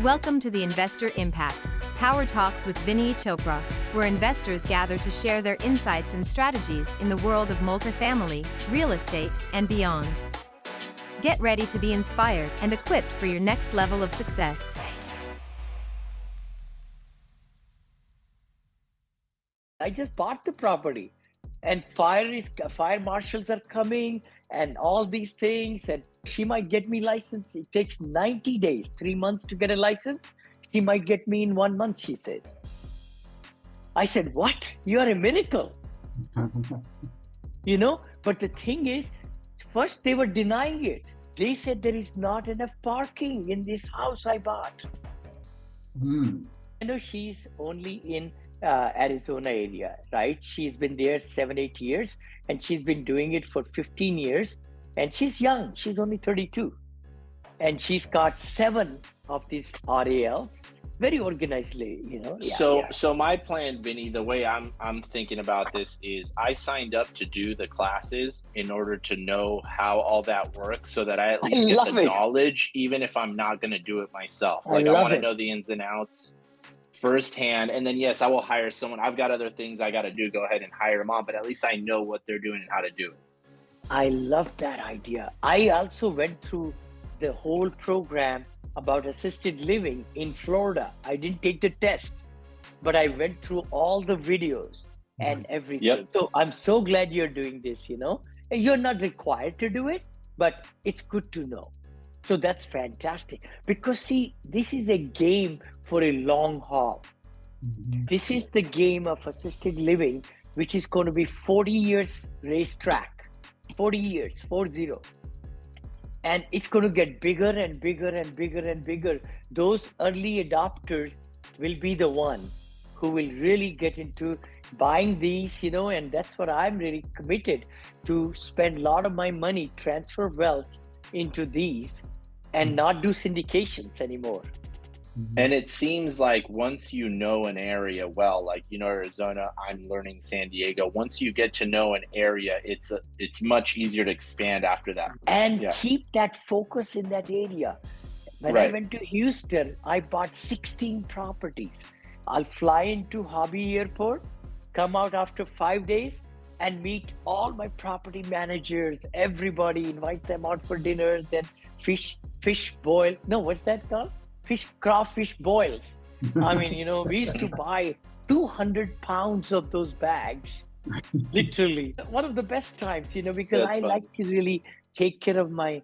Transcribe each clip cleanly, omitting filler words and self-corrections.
Welcome to the Investor Impact Power Talks with Vinney Chopra, where investors gather to share their insights and strategies in the world of multifamily, real estate, and beyond. Get ready to be inspired and equipped for your next level of success. I just bought the property, and fire marshals are coming and all these things, and she might get me licensed. It takes 90 days, 3 months to get a license. She might get me in 1 month, she says. I said, what? You are a miracle. But the thing is, first they were denying it. They said there is not enough parking in this house I bought. She's only in Arizona area, right? She's been there 7-8 years, and she's been doing it for 15 years, and she's young. She's only 32, and she's got 7 of these RALs, very organizedly, So my plan, Vinney, the way I'm thinking about this is I signed up to do the classes in order to know how all that works, so that I at least get the knowledge, even if I'm not going to do it myself. I want to know the ins and outs firsthand, and then yes, I will hire someone. I've got other things I got to do. Go ahead and hire them on, but at least I know what they're doing and how to do it. I love that idea. I also went through the whole program about assisted living in Florida. I didn't take the test, but I went through all the videos and everything. Yep. So I'm so glad you're doing this, And you're not required to do it, but it's good to know. So that's fantastic, because see, this is a game for a long haul. This is the game of assisted living, which is going to be 40 years racetrack, 40 years, 40. And it's going to get bigger and bigger and bigger and bigger. Those early adopters will be the one who will really get into buying these, and that's what I'm really committed to spend a lot of my money, transfer wealth into these, and not do syndications anymore. And it seems like once you know an area well, like Arizona, I'm learning San Diego. Once you get to know an area, it's much easier to expand after that. And keep that focus in that area. When I went to Houston, I bought 16 properties. I'll fly into Hobby Airport, come out after 5 days, and meet all my property managers, everybody, invite them out for dinner, then fish boil. No, what's that called? Crawfish boils. We used to buy 200 pounds of those bags, literally. One of the best times, because I like to really take care of my,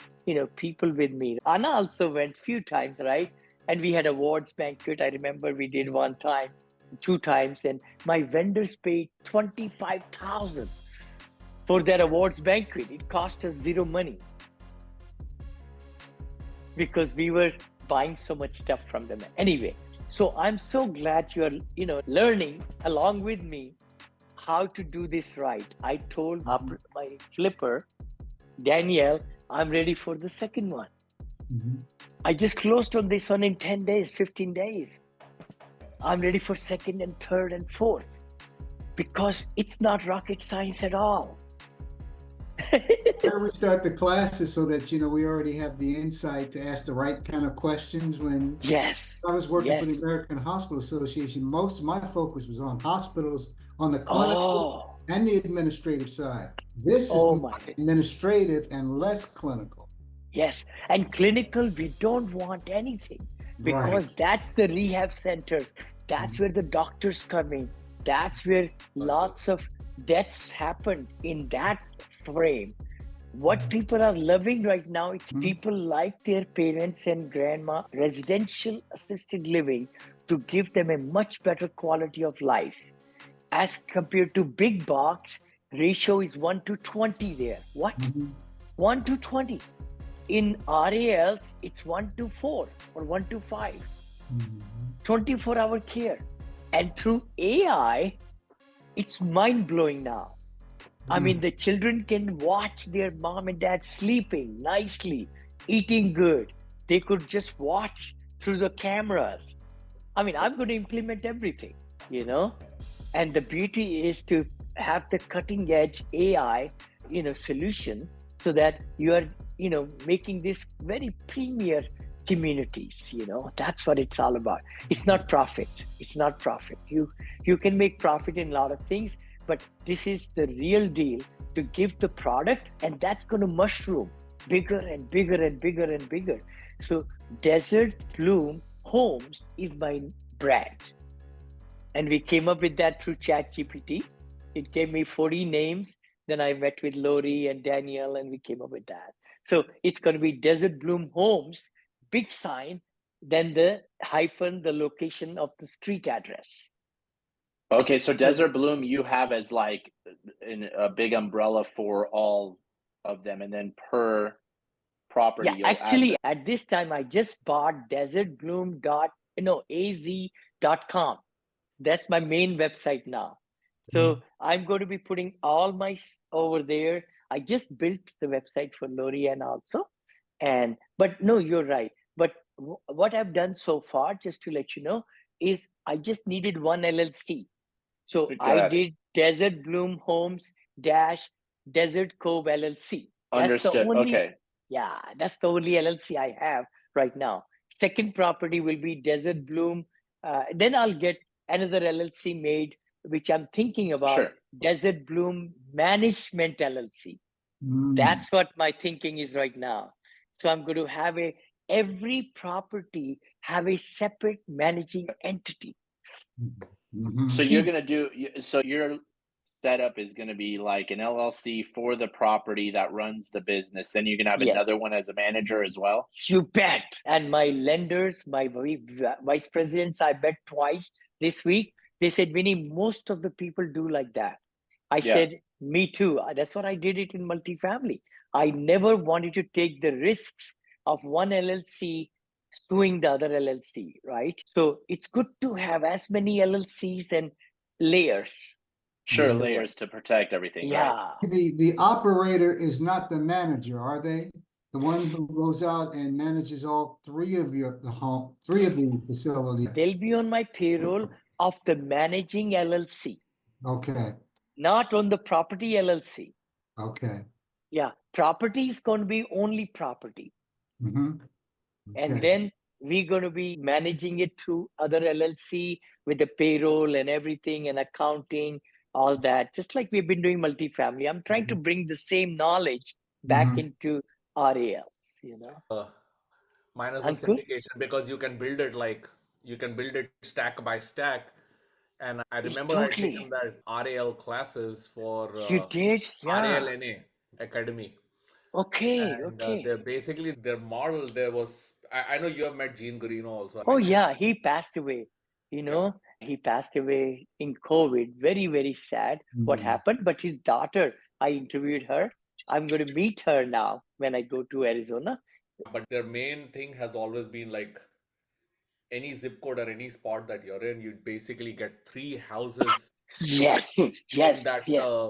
people with me. Anna also went a few times, right? And we had awards banquet. I remember we did 1 time, 2 times, and my vendors paid $25,000 for that awards banquet. It cost us 0 money, because we were buying so much stuff from them. Anyway, so I'm so glad you're, learning along with me how to do this right. I told my flipper, Danielle, I'm ready for the second one. I just closed on this one in 10 days, 15 days. I'm ready for second and third and fourth, because it's not rocket science at all. Where we start the classes so that we already have the insight to ask the right kind of questions. When I was working for the American Hospital Association, most of my focus was on hospitals, on the clinical and the administrative side. This is administrative and less clinical. Yes, and clinical, we don't want anything, because that's the rehab centers. That's where the doctors come in. That's where lots of deaths happen in that frame. What people are loving right now, it's people like their parents and grandma, residential assisted living, to give them a much better quality of life. As compared to big box, ratio is 1:20 there. What? 1:20. In RALs, it's 1:4 or 1:5. 24-hour care. And through AI, it's mind-blowing now. The children can watch their mom and dad sleeping nicely, eating good. They could just watch through the cameras. I'm going to implement everything, And the beauty is to have the cutting edge AI, solution, so that you are, making this very premier communities. That's what it's all about. It's not profit. It's not profit. You can make profit in a lot of things, but this is the real deal, to give the product, and that's going to mushroom bigger and bigger and bigger and bigger. So Desert Bloom Homes is my brand, and we came up with that through ChatGPT. It gave me 40 names. Then I met with Lori and Danielle, and we came up with that. So it's going to be Desert Bloom Homes, big sign, then the hyphen, the location of the street address. Okay, so Desert Bloom you have as like a big umbrella for all of them, and then per property. Yeah, actually, at this time, I just bought az.com. That's my main website now. So I'm going to be putting all my over there. I just built the website for Lori and also. But no, you're right. But what I've done so far, just to let you know, is I just needed one LLC. So I did Desert Bloom Homes dash Desert Cove LLC. Understood. Okay. Yeah, that's the only LLC I have right now. Second property will be Desert Bloom. Then I'll get another LLC made, which I'm thinking about. Sure. Desert Bloom Management LLC. That's what my thinking is right now. So I'm going to have every property have a separate managing entity. So you're going to do, so your setup is going to be like an LLC for the property that runs the business. Then you're going to have another one as a manager as well? You bet. And my lenders, my vice presidents, I bet twice this week, they said, Vinney, most of the people do like that. I said, me too. That's what I did it in multifamily. I never wanted to take the risks of one LLC suing the other LLC, right? So it's good to have as many LLCs and layers. Sure, layers to protect everything. Yeah. Right? The operator is not the manager, are they? The one who goes out and manages all three of the facilities. They'll be on my payroll of the managing LLC. Okay. Not on the property LLC. Okay. Yeah, property is going to be only property. Okay. And then we're going to be managing it through other LLC with the payroll and everything and accounting, all that, just like we've been doing multifamily. I'm trying to bring the same knowledge back into RALs, minus the syndication, because you can build it stack by stack. And I remember I taken that RAL classes for you did? Yeah. RALNA Academy. Okay, and, okay. They're basically their model. There was I know you have met Gene Guarino also. Oh yeah, he passed away. He passed away in COVID. Very, very sad what happened. But his daughter, I interviewed her. I'm going to meet her now when I go to Arizona. But their main thing has always been like any zip code or any spot that you're in, you basically get 3 houses. Yes. In that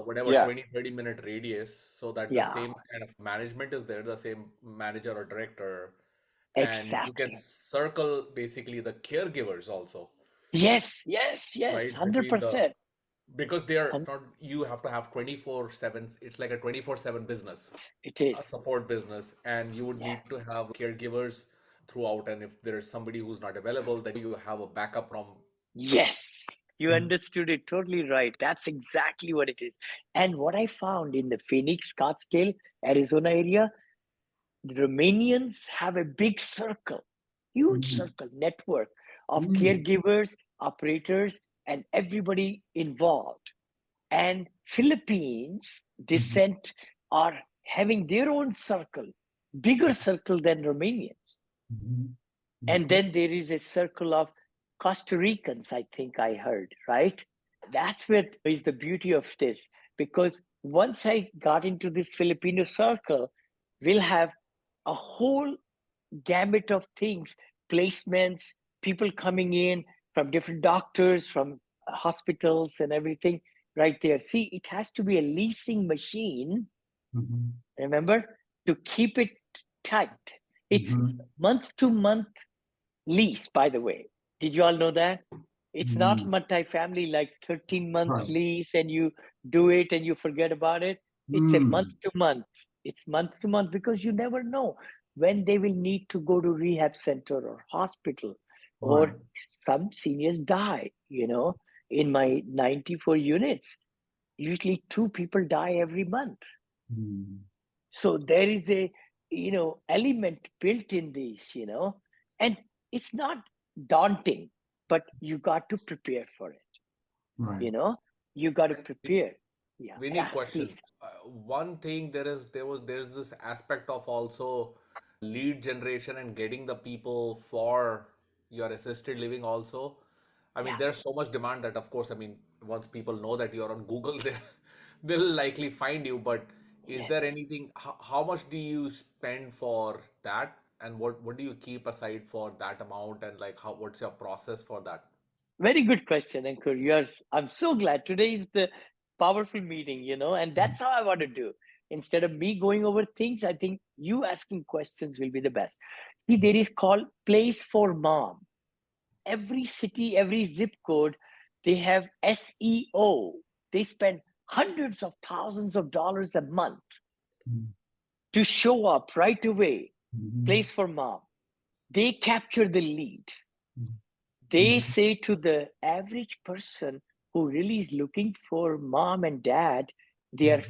whatever 20-30 minute radius, so that the same kind of management is there, the same manager or director. Exactly. And you can circle basically the caregivers also. Yes, right? 100%. Because they are not, you have to have 24/7. It's like a 24/7 business. It is a support business, and you would need to have caregivers throughout. And if there's somebody who's not available, then you have a backup from. Yes, you understood it totally right. That's exactly what it is. And what I found in the Phoenix, Scottsdale, Arizona area, the Romanians have a big circle, huge circle network of caregivers, operators, and everybody involved. And Philippines descent are having their own circle, bigger circle than Romanians. And then there is a circle of Costa Ricans, I think I heard, right? That's what is the beauty of this. Because once I got into this Filipino circle, we'll have a whole gamut of things, placements, people coming in from different doctors, from hospitals and everything right there. See, it has to be a leasing machine, remember, to keep it tight. It's month to month lease, by the way. Did you all know that? It's not multifamily like 13-month lease and you do it and you forget about it. It's a month to month. It's month to month because you never know. when they will need to go to rehab center or hospital, or some seniors die. In my 94 units, usually 2 people die every month. So there is a element built in these, and it's not daunting, but you got to prepare for it. You got to prepare. We need question. One thing, there's this aspect of also lead generation and getting the people for your assisted living also. I mean, there's so much demand that, of course, I mean, once people know that you're on Google, they'll likely find you. But is there anything, how much do you spend for that? And what do you keep aside for that amount? And like, what's your process for that? Very good question, Ankur. I'm so glad today is the powerful meeting, and that's how I want to do. Instead of me going over things, I think you asking questions will be the best. See, there is called Place for Mom. Every city, every zip code, they have SEO. They spend hundreds of thousands of dollars a month to show up right away. Place for Mom. They capture the lead. They say to the average person who really is looking for mom and dad, they are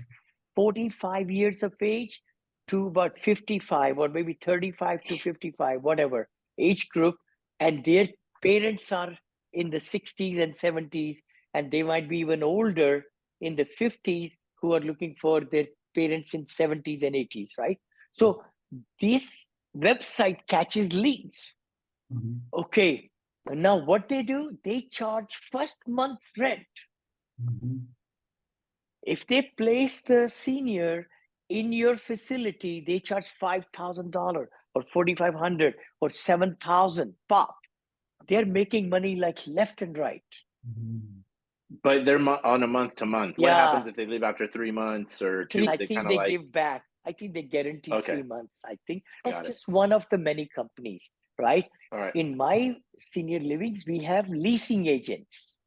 45 years of age to about 55, or maybe 35 to 55, whatever age group. And their parents are in the 60s and 70s, and they might be even older in the 50s, who are looking for their parents in 70s and 80s, right? So this website catches leads. Okay. Now, what they do, they charge first month's rent. If they place the senior in your facility, they charge $5,000 or $4,500 or $7,000 pop. They're making money like left and right. But they're on a month to month. What happens if they leave after 3 months or 2? I think they give back. I think they guarantee 3 months. I think that's just one of the many companies. Right? In my senior livings, we have leasing agents.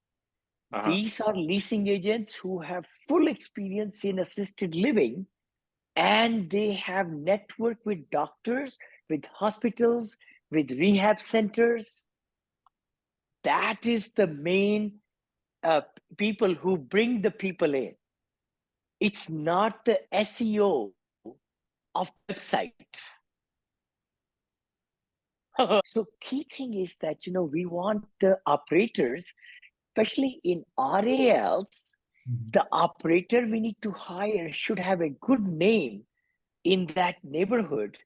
These are leasing agents who have full experience in assisted living, and they have network with doctors, with hospitals, with rehab centers. That is the main people who bring the people in. It's not the SEO of the website. So key thing is that, we want the operators, especially in RALs, the operator we need to hire should have a good name in that neighborhood,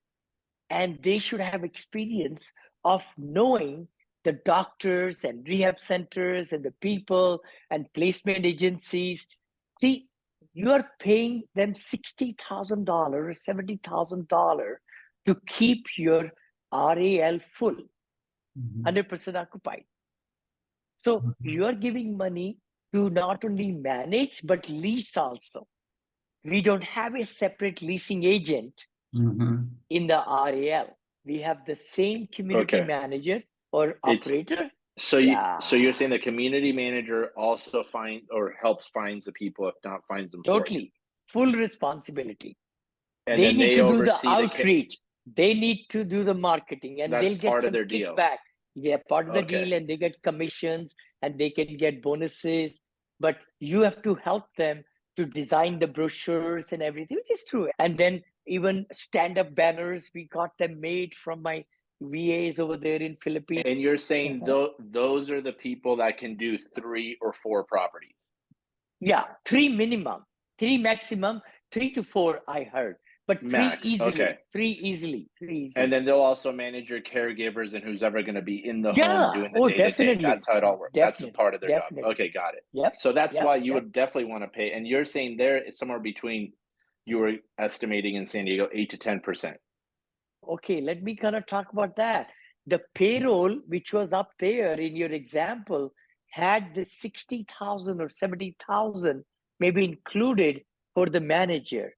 and they should have experience of knowing the doctors and rehab centers and the people and placement agencies. See, you are paying them $60,000 or $70,000 to keep your RAL full, 100% occupied. So you are giving money to not only manage, but lease also. We don't have a separate leasing agent in the RAL. We have the same community manager or operator. So you're saying the community manager also helps finds the people, if not finds them. Totally. Full responsibility. And they need to do the outreach. They need to do the marketing, and they'll get some kickback. They're part of the deal, and they get commissions, and they can get bonuses. But you have to help them to design the brochures and everything, which is true. And then even stand-up banners, we got them made from my VAs over there in Philippines. And you're saying those are the people that can do 3 or 4 properties? Yeah, 3 minimum, 3 maximum, 3 to 4 I heard. But Max. 3 easily, 3 easily. And then they'll also manage your caregivers and who's ever going to be in the home doing the day-to-day. That's how it all works. That's part of their job. Okay, got it. Yep. So that's why you would definitely want to pay. And you're saying there is somewhere between, you were estimating in San Diego, 8 to 10%. Okay, let me kind of talk about that. The payroll, which was up there in your example, had the 60,000 or 70,000 maybe included for the manager.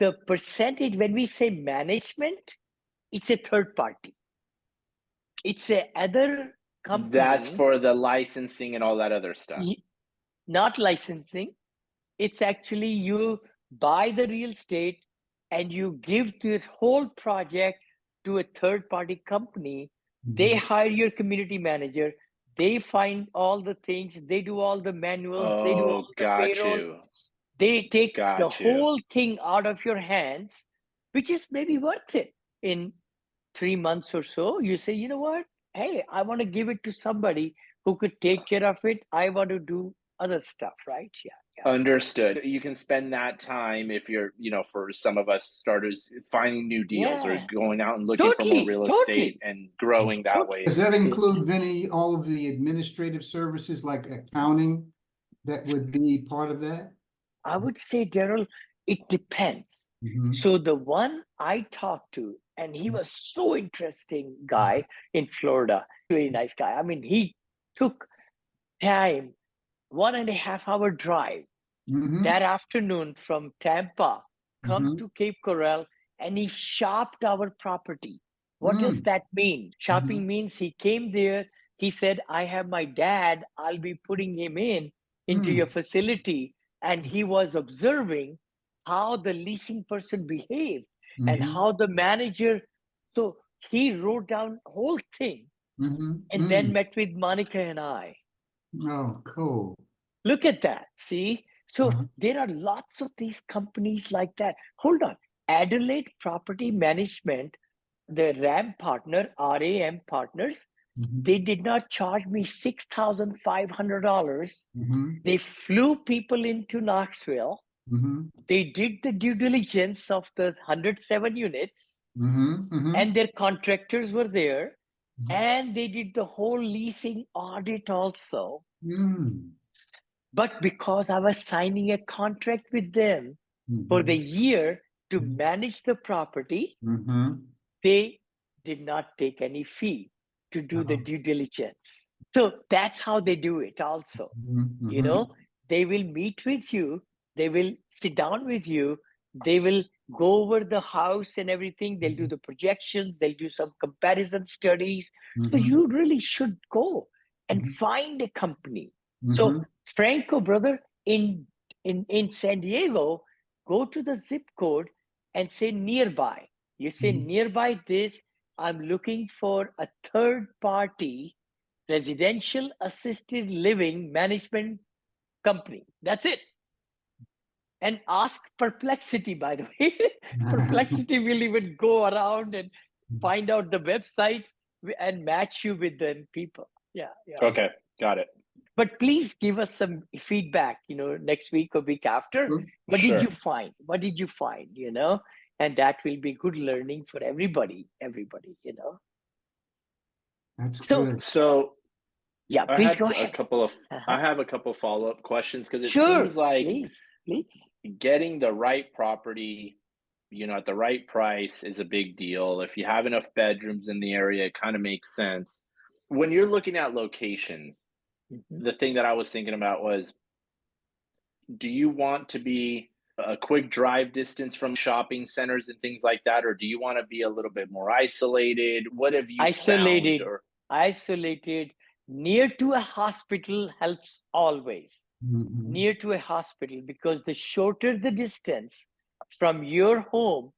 The percentage, when we say management, it's a third party. It's a other company. That's for the licensing and all that other stuff. Not licensing. It's actually you buy the real estate and you give this whole project to a third-party company. They hire your community manager. They find all the things. They do all the manuals. They do all the payroll. They take the whole thing out of your hands, which is maybe worth it. In 3 months or so, you say, you know what? Hey, I want to give it to somebody who could take care of it. I want to do other stuff, right? Yeah. Understood. You can spend that time if you're, for some of us starters, finding new deals or going out and looking for more real estate and growing that way. Does that include, Vinney, all of the administrative services like accounting that would be part of that? I would say, Daryl, it depends. So the one I talked to, and he was so interesting guy in Florida, really nice guy. I mean, he took time, 1.5 hour drive that afternoon from Tampa, come to Cape Coral, and he shopped our property. What does that mean? Shopping means he came there. He said, I have my dad. I'll be putting him into your facility. And he was observing how the leasing person behaved and how the manager. So he wrote down the whole thing and then met with Monica and I. Oh, cool. Look at that. See? So there are lots of these companies like that. Hold on. Adelaide Property Management, the RAM partner, RAM partners, they did not charge me $6,500. They flew people into Knoxville. They did the due diligence of the 107 units, and their contractors were there, and they did the whole leasing audit also. But because I was signing a contract with them for the year to manage the property, they did not take any fee to do the due diligence. So that's how they do it also. They will meet with you. They will sit down with you. They will go over the house and everything. They'll do the projections. They'll do some comparison studies. So you really should go and find a company. So Franco, brother, in San Diego, go to the zip code and say nearby. You say nearby this, I'm looking for a third-party residential assisted living management company. That's it. And ask Perplexity, by the way. Perplexity will even go around and find out the websites and match you with the people. Yeah. Okay, got it. But please give us some feedback, next week or week after. What did you find? What did you find, And that will be good learning for everybody, That's good. So yeah, please go ahead. I have a couple follow-up questions because it seems like please. Getting the right property, at the right price is a big deal. If you have enough bedrooms in the area, it kind of makes sense. When you're looking at locations, the thing that I was thinking about was, do you want to be a quick drive distance from shopping centers and things like that, or do you want to be a little bit more isolated? What have you isolated? Found, Isolated, near to a hospital helps always. Near to a hospital, because the shorter the distance from your home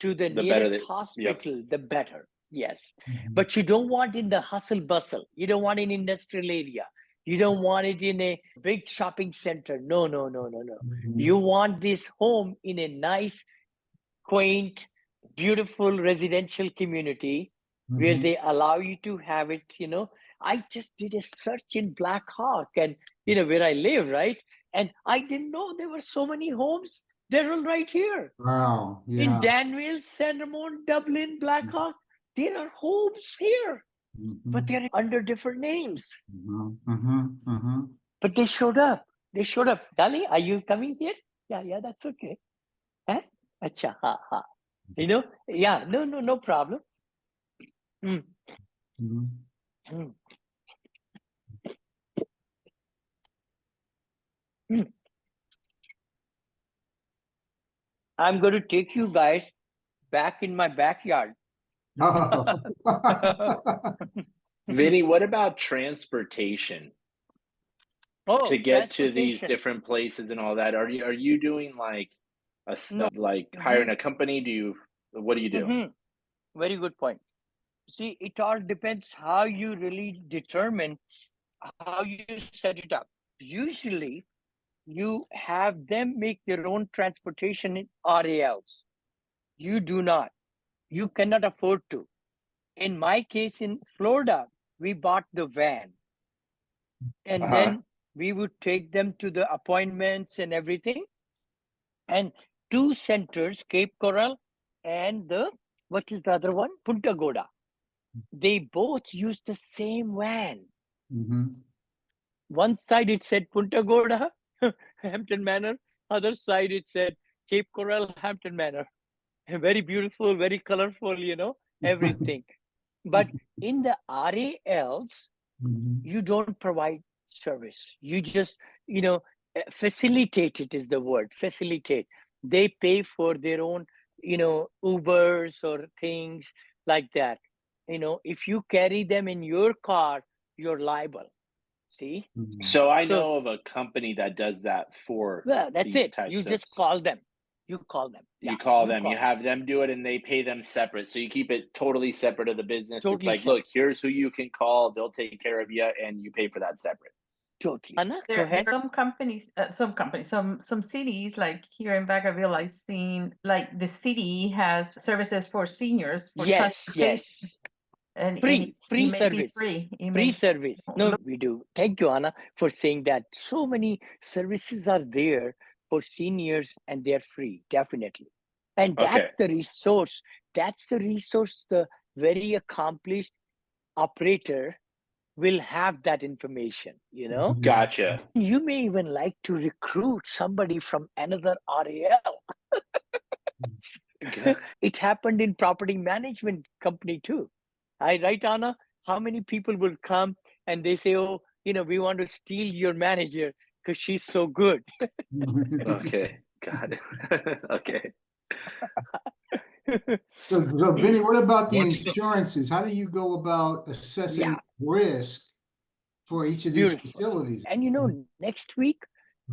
to the nearest hospital, the better. Yes. But you don't want in the hustle bustle. You don't want in industrial area. You don't want it in a big shopping center. No. You want this home in a nice, quaint, beautiful residential community where they allow you to have it, I just did a search in Black Hawk and, where I live, right? And I didn't know there were so many homes. They're all right here. Wow. Yeah. In Danville, San Ramon, Dublin, Black Hawk, there are homes here. But they're under different names. But they showed up. Dali, are you coming here? Yeah, that's okay. Huh? Acha, ha. Yeah, no problem. I'm going to take you guys back in my backyard. Vinney, what about transportation? To get to these different places and all that? Are you doing like hiring a company? What do you do? Very good point. See, it all depends how you really determine how you set it up. Usually, you have them make their own transportation in RALs. You do not. You cannot afford to. In my case, in Florida, we bought the van. And then we would take them to the appointments and everything. And two centers, Cape Coral and what is the other one? Punta Gorda. They both use the same van. One side it said Punta Gorda, Hampton Manor. Other side it said Cape Coral, Hampton Manor. Very beautiful, very colorful, everything. But in the RALs, you don't provide service. You just, facilitate it is the word, facilitate. They pay for their own, Ubers or things like that. If you carry them in your car, you're liable. See? So I know of a company that does that for that's these it. types You of... just call them. You call them. You call them. You have them do it, and they pay them separate. So you keep it totally separate of the business. Totally it's like, separate. Look, here's who you can call. They'll take care of you, and you pay for that separate. Totally. Anna, go ahead. Some cities like here in Vacaville, I've seen like the city has services for seniors. For yes. And free service. Free service. No, we do. Thank you, Anna, for saying that. So many services are there for seniors and they're free, definitely. And that's the resource. That's the resource the very accomplished operator will have that information, Gotcha. You may even like to recruit somebody from another RAL. It happened in property management company too. Right, Anna? How many people will come and they say, oh, we want to steal your manager because she's so good. Okay, got it. Okay. So Vinney, what about the insurances? How do you go about assessing risk for each of these facilities? And next week,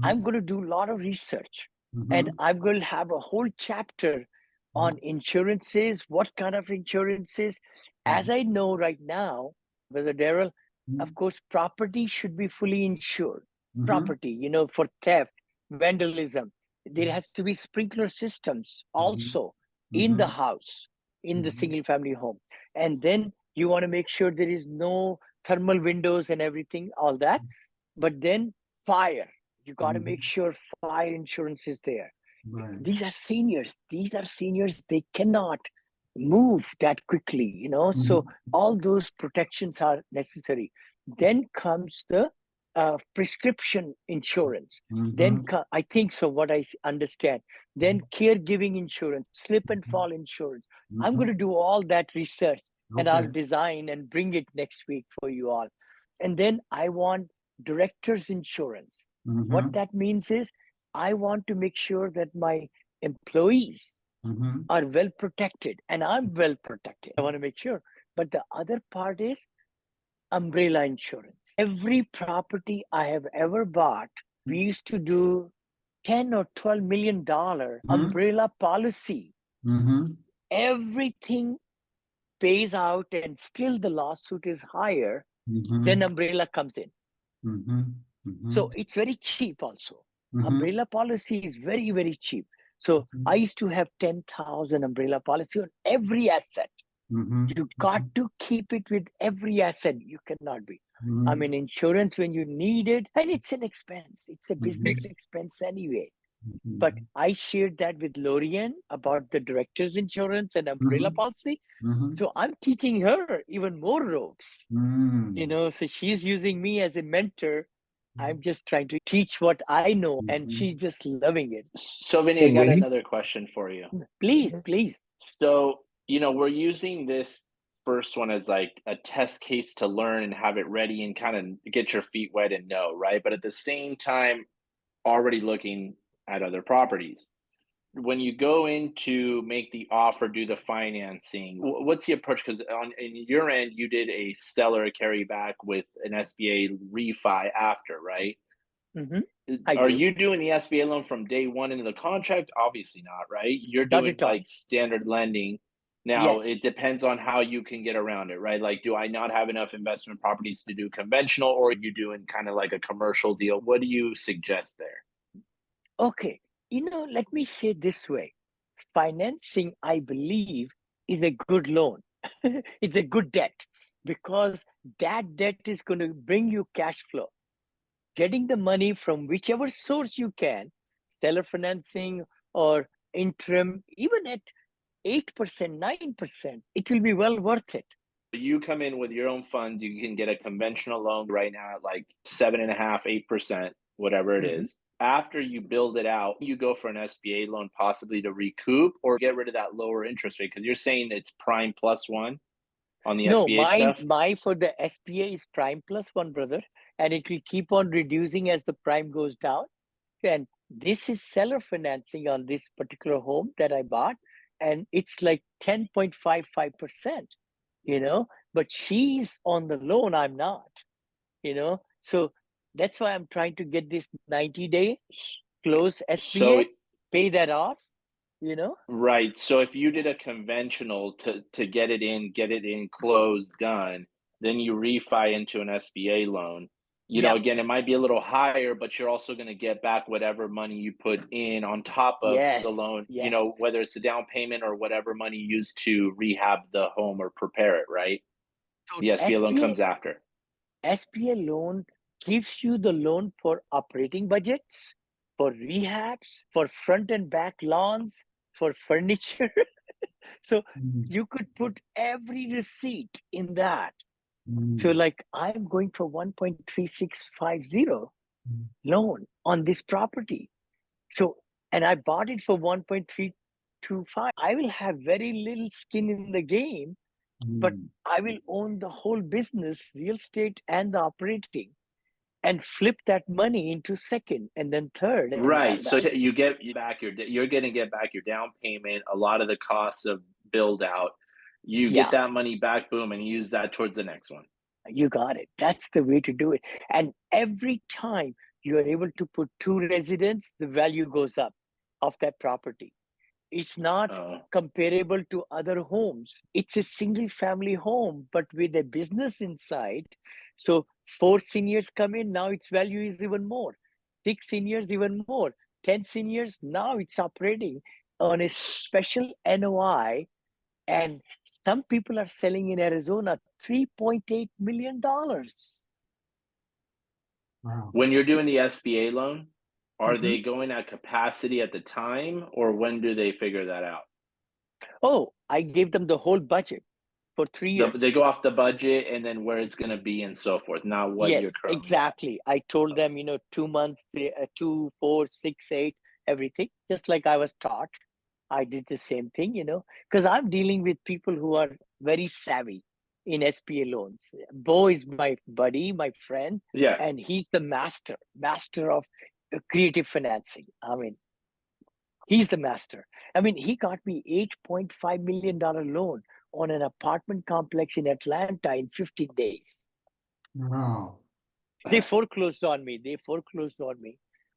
I'm going to do a lot of research and I'm going to have a whole chapter on insurances, what kind of insurances. As I know right now, Brother Daryl, of course, property should be fully insured. Property, for theft, vandalism. There has to be sprinkler systems also in the house, in the single family home. And then you want to make sure there is no thermal windows and everything, all that. But then fire, you got to make sure fire insurance is there. Right. These are seniors. They cannot move that quickly, So all those protections are necessary. Then comes the prescription insurance. Then I think so, what I understand. Then caregiving insurance, slip and fall insurance. I'm going to do all that research and I'll design and bring it next week for you all. And then I want director's insurance. What that means is I want to make sure that my employees are well protected and I'm well protected. I want to make sure. But the other part is umbrella insurance. Every property I have ever bought, we used to do $10 or $12 million umbrella policy. Everything pays out and still the lawsuit is higher, then umbrella comes in. So it's very cheap also. Umbrella policy is very, very cheap. So I used to have 10,000 umbrella policy on every asset. You got to keep it with every asset. You cannot be. I mean, insurance when you need it, and it's an expense. It's a business expense anyway. But I shared that with Lorian about the director's insurance and umbrella policy. So I'm teaching her even more ropes. So she's using me as a mentor. I'm just trying to teach what I know, and she's just loving it. So, Vinney, I got another question for you. Please. So, we're using this first one as like a test case to learn and have it ready and kind of get your feet wet and know, right? But at the same time, already looking at other properties. When you go in to make the offer, do the financing, what's the approach? Because in your end, you did a seller carry back with an SBA refi after, right? Are you doing the SBA loan from day one into the contract? Obviously not, right? You're doing like standard lending. Now, it depends on how you can get around it, right? Like, do I not have enough investment properties to do conventional, or are you doing kind of like a commercial deal? What do you suggest there? Okay, let me say this way. Financing, I believe, is a good loan. It's a good debt because that debt is going to bring you cash flow. Getting the money from whichever source you can, seller financing or interim, even at 8%, 9%, it will be well worth it. You come in with your own funds, you can get a conventional loan right now at like 7.5%, 8%, whatever it is. After you build it out, you go for an SBA loan possibly to recoup or get rid of that lower interest rate, because you're saying it's prime plus one on the SBA stuff? My for the SBA is prime plus one, brother, and it will keep on reducing as the prime goes down. And this is seller financing on this particular home that I bought, and it's like 10.55%, but she's on the loan, I'm not, so that's why I'm trying to get this 90-day close SBA, pay that off, Right. So if you did a conventional to get it in, closed, done, then you refi into an SBA loan. Again, it might be a little higher, but you're also going to get back whatever money you put in on top of the loan, whether it's the down payment or whatever money used to rehab the home or prepare it, right? So the SBA loan comes after. SBA loan gives you the loan for operating budgets, for rehabs, for front and back lawns, for furniture. So you could put every receipt in that. So like I'm going for 1.3650 loan on this property. So, and I bought it for 1.325. I will have very little skin in the game, but I will own the whole business, real estate and the operating, and flip that money into second and then third. Right. So you get back you're going to get back your down payment, a lot of the costs of build out. You get that money back, boom, and use that towards the next one. You got it. That's the way to do it. And every time you are able to put two residents, the value goes up of that property. It's not comparable to other homes. It's a single family home, but with a business inside. So 4 seniors come in, now its value is even more. 6 seniors, even more. 10 seniors, now it's operating on a special NOI. And some people are selling in Arizona $3.8 million. Wow. When you're doing the SBA loan, are they going at capacity at the time, or when do they figure that out? Oh, I gave them the whole budget for 3 years. They go off the budget and then where it's going to be and so forth, not what you're currently. Exactly. I told them, 2 months, 2, 4, 6, 8, everything, just like I was taught. I did the same thing, because I'm dealing with people who are very savvy in SBA loans. Bo is my buddy, my friend, and he's the master of creative financing. I mean, he's the master. I mean, he got me $8.5 million loan on an apartment complex in Atlanta in 15 days. Wow. They foreclosed on me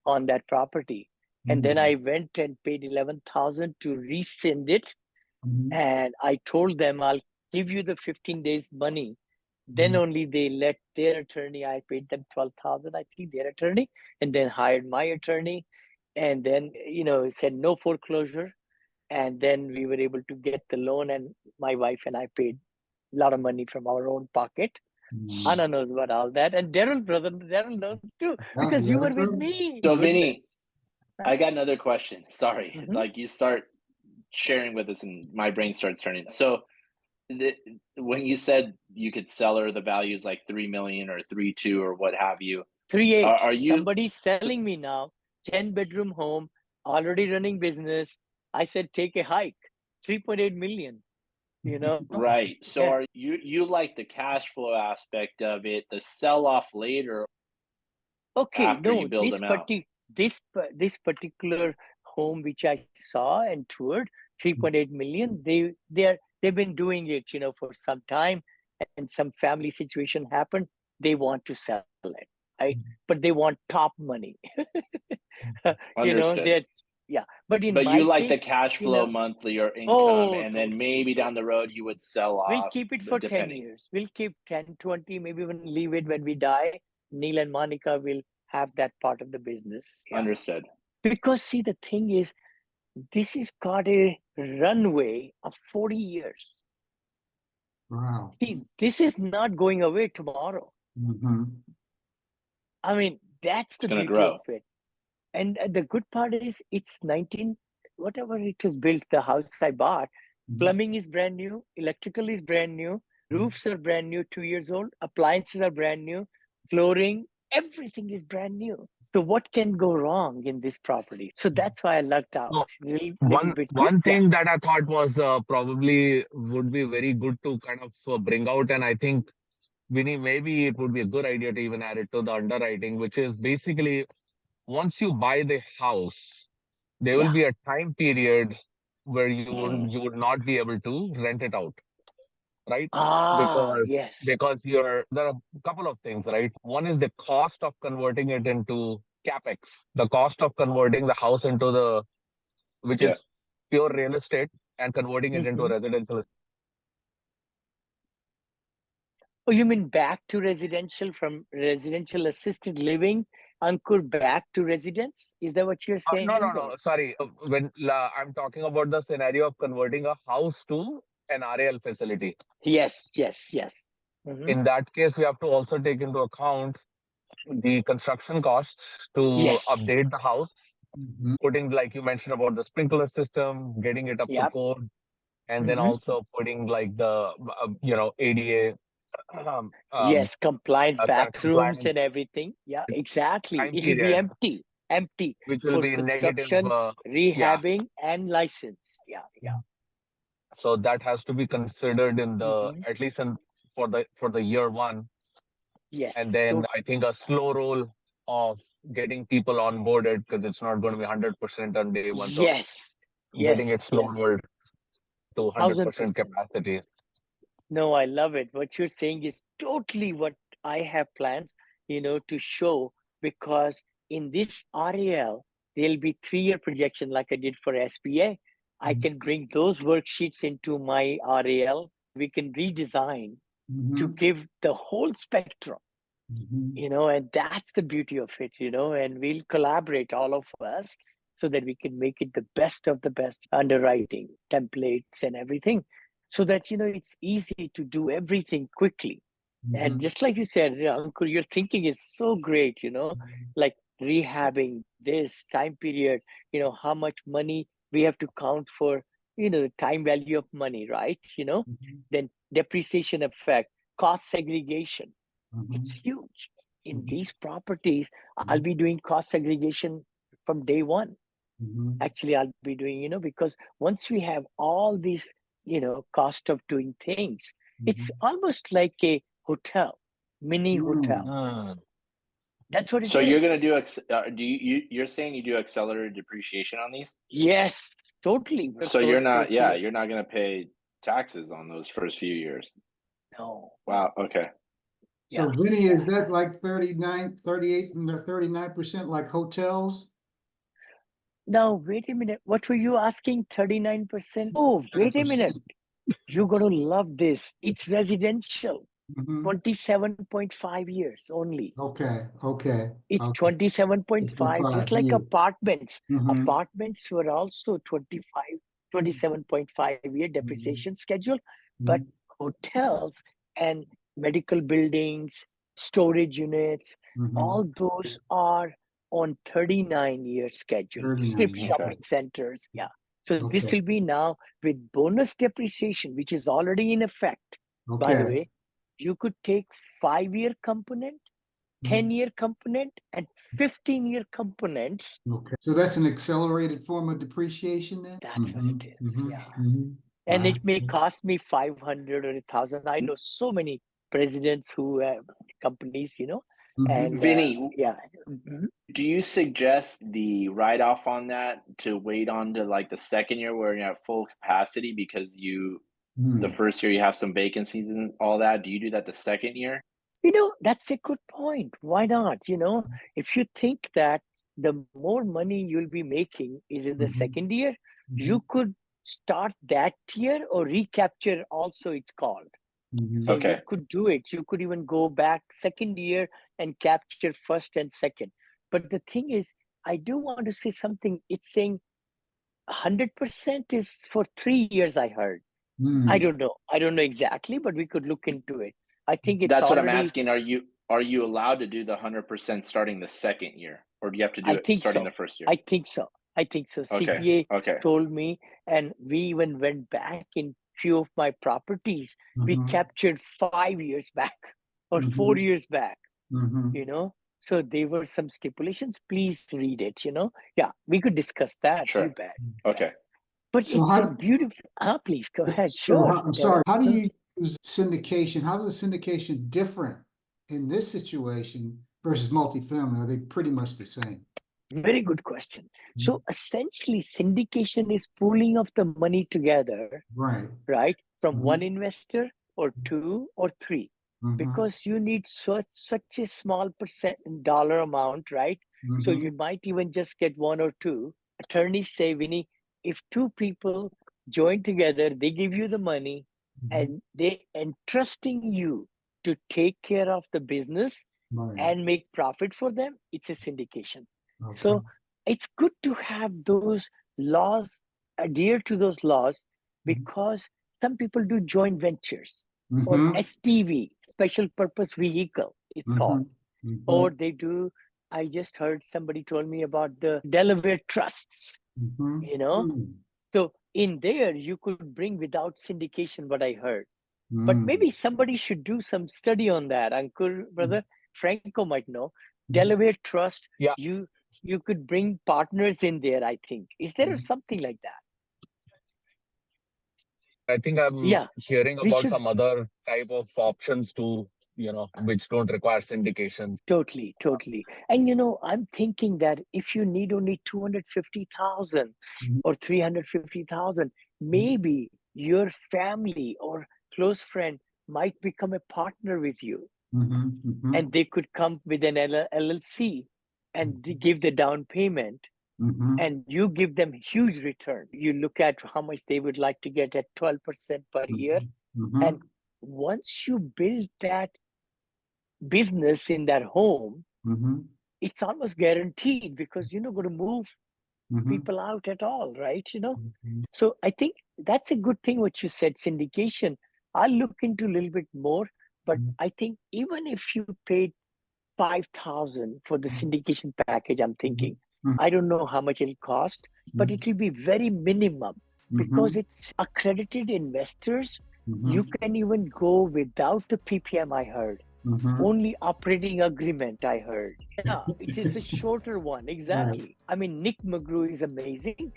on that property. And then I went and paid $11,000 to rescind it. And I told them, I'll give you the 15 days money. Then only they let their attorney, I paid them $12,000, I think, their attorney, and then hired my attorney. And then, said no foreclosure. And then we were able to get the loan, and my wife and I paid a lot of money from our own pocket. Anna knows about all that. And Daryl knows too, because you were with me. So Vinney, I got another question. Sorry. Like you start sharing with us and my brain starts turning. So when you said you could sell her, the value is like 3 million or 3.2 or what have you. 3.8. Are you? Somebody's selling me now, 10-bedroom home, already running business. I said, take a hike, 3.8 million. Right. So are you like the cash flow aspect of it, the sell off later? Okay, no, this particular home which I saw and toured, 3.8 million. They've been doing it, for some time, and some family situation happened. They want to sell it, right? But they want top money. Understood. Yeah. But in you my like the case, cash flow monthly or income, and then totally. maybe down the road you would sell We'll off keep it for 10 depending. years. We'll keep 10, 20, maybe even leave it when we die. Neil and Monica will have that part of the business. Yeah. Understood. Because see, the thing is, this has got a runway of 40 years. Wow. See, this is not going away tomorrow. Mm-hmm. I mean, that's the beauty grow. of it. And the good part is it's 19, whatever it was built, the house I bought, plumbing is brand new, electrical is brand new, roofs are brand new, 2 years old, appliances are brand new, flooring, everything is brand new. So what can go wrong in this property? So that's why I lucked out. So Little bit. one thing that I thought was probably would be very good to kind of bring out, and I think Vinny, maybe it would be a good idea to even add it to the underwriting, which is basically once you buy the house, there will be a time period where you would not be able to rent it out, right? Because there are a couple of things, right? One is the cost of converting it into capex, the cost of converting the house into which is pure real estate and converting it into a residential. Oh, you mean back to residential, from residential assisted living, Ankur, back to residence? Is that what you're saying? No. Sorry. When I'm talking about the scenario of converting a house to an RAL facility. Yes. In that case, we have to also take into account the construction costs to update the house, putting, like you mentioned about the sprinkler system, getting it up to code, and then also putting like the, ADA. Compliance, bathrooms compliance and everything. Yeah, exactly. time It'll be period, empty which will for be negative. construction, rehabbing, and license. Yeah. So that has to be considered in at least for the year one. Yes. And then I think a slow roll of getting people onboarded, because it's not going to be 100% on day one. So getting it slow rolled to 100% capacity. No, I love it. What you're saying is totally what I have plans, to show, because in this RAL, there'll be 3-year projection like I did for SBA. I can bring those worksheets into my RAL. We can redesign to give the whole spectrum, and that's the beauty of it, and we'll collaborate, all of us, so that we can make it the best of the best underwriting templates and everything, so that, it's easy to do everything quickly. And just like you said, Ankur, your thinking is so great, like rehabbing this time period, how much money we have to count for, the time value of money, right? Then depreciation effect, cost segregation. It's huge. In these properties, I'll be doing cost segregation from day one. Actually, I'll be doing, because once we have all these, cost of doing things, it's almost like a hotel, mini hotel. That's what it is. So you're going to you're saying you do accelerated depreciation on these? Yes, totally. So you're not going to pay taxes on those first few years? No. Wow. Okay. So Vinny, is that like 38 and 39% like hotels? No, wait a minute. What were you asking? 39%? Oh, wait a minute. You're going to love this. It's residential. 27.5 years only. Okay. It's 27.5, just like apartments. Apartments were also 27.5 year depreciation schedule, but hotels and medical buildings, storage units, all those are on 39-year schedule. Strip shopping centers. Yeah. So this will be now with bonus depreciation, which is already in effect. By the way, you could take 5-year component, 10-year component, and 15-year components. Okay. So that's an accelerated form of depreciation then? That's what it is. And it may cost me 500 or 1,000. I know so many presidents who have companies, and Vinny, do you suggest the write-off on that to wait on to like the second year where you're at full capacity, because the first year you have some vacancies and all that? Do you do that the second year? That's a good point. Why not? If you think that the more money you'll be making is in the second year. You could start that year or recapture also, it's called. So you could do it. You could even go back second year and capture first and second. But the thing is, I do want to say something. It's saying 100% is for 3 years, I heard. I don't know. I don't know exactly, but we could look into it. I think it's That's already... what I'm asking. Are you allowed to do the 100% starting the second year, or do you have to do it starting the first year? I think so. CPA told me, and we even went back in few of my properties. We captured 5 years back or 4 years back, you know. So there were some stipulations. Please read it, you know. Yeah, we could discuss that. Sure. You bet. Okay. But so it's beautiful. Please go ahead. Sure. I'm sorry. How do you use syndication? How is the syndication different in this situation versus multifamily? Are they pretty much the same? Very good question. So essentially, syndication is pooling of the money together, right? From one investor or two or three, because you need such a small dollar amount, right? So you might even just get one or two. Attorneys say, Vinny, if two people join together, they give you the money and they entrusting you to take care of the business and make profit for them, it's a syndication. So it's good to have those laws, adhere to those laws, because some people do joint ventures or SPV, special purpose vehicle, it's called. Or they do, I just heard somebody told me about the Delaware trusts, you know. So in there, you could bring without syndication, what I heard. But maybe somebody should do some study on that. Uncle, brother Franco might know. Delaware trust, you could bring partners in there, I think. Is there something like that? I think I'm hearing about some other type of options too, you know, which don't require syndication. Totally. And, you know, I'm thinking that if you need only 250,000 or 350,000, maybe your family or close friend might become a partner with you. And they could come with an LLC and they give the down payment, and you give them huge return. You look at how much they would like to get at 12% per year. And once you build that business in that home, it's almost guaranteed, because you're not going to move people out at all, right? You know. So I think that's a good thing what you said, syndication. I'll look into a little bit more, but I think even if you paid 5,000 for the syndication package, I'm thinking, I don't know how much it'll cost, but it will be very minimum, because it's accredited investors. You can even go without the PPM, I heard. Only operating agreement, I heard. Yeah, it is a shorter one. Exactly. I mean, Nick McGrew is amazing.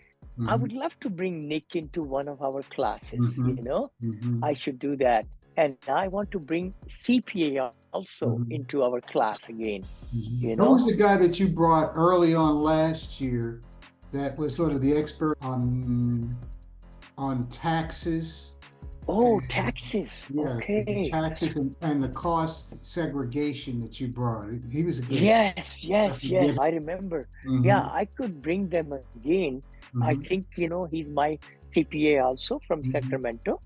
I would love to bring Nick into one of our classes, you know. I should do that. And I want to bring CPA also into our class again. You know, who was the guy that you brought early on last year that was sort of the expert on taxes? Oh, taxes. Okay. Taxes and the cost segregation that you brought. He was a good. Yes. I remember. Yeah, I could bring them again. I think, you know, he's my CPA also from Sacramento.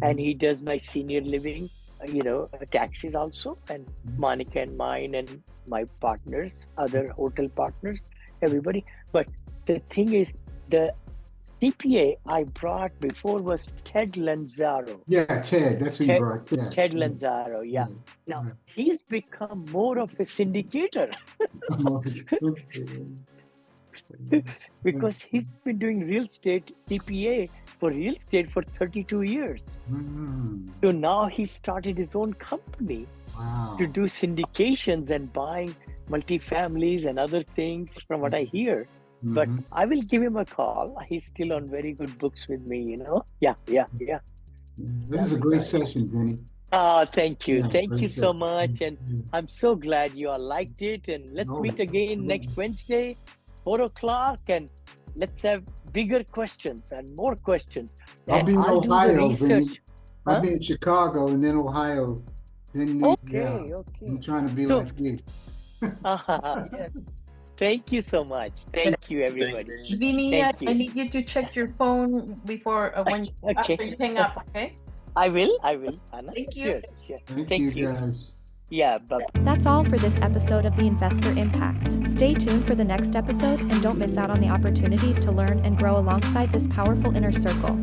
And he does my senior living, you know, taxes also, and Monica and mine and my partners, other hotel partners, everybody. But the thing is, the CPA I brought before was Ted Lanzaro. Yeah, Ted, that's who you brought. Yeah. Ted Lanzaro, yeah. Now, he's become more of a syndicator. Because he's been doing real estate CPA for real estate for 32 years. So now he started his own company to do syndications and buying multifamilies and other things, from what I hear. But I will give him a call. He's still on very good books with me, you know. Yeah. This is a great session, Vinny. Thank you. Thank you so much. And I'm so glad you all liked it. And let's meet again next Wednesday, 4 o'clock, and let's have bigger questions and more questions. I'll be in Ohio, Vinny. I'll be in Chicago and then Ohio. Then okay. I'm trying to be like you. Yes. Thank you so much. Thank you, everybody. Vinney, I need you to check your phone before after you hang up, okay? I will, Anna. Thank you. Sure. Thank you, guys. Yeah, bye. That's all for this episode of the Investor Impact. Stay tuned for the next episode and don't miss out on the opportunity to learn and grow alongside this powerful inner circle.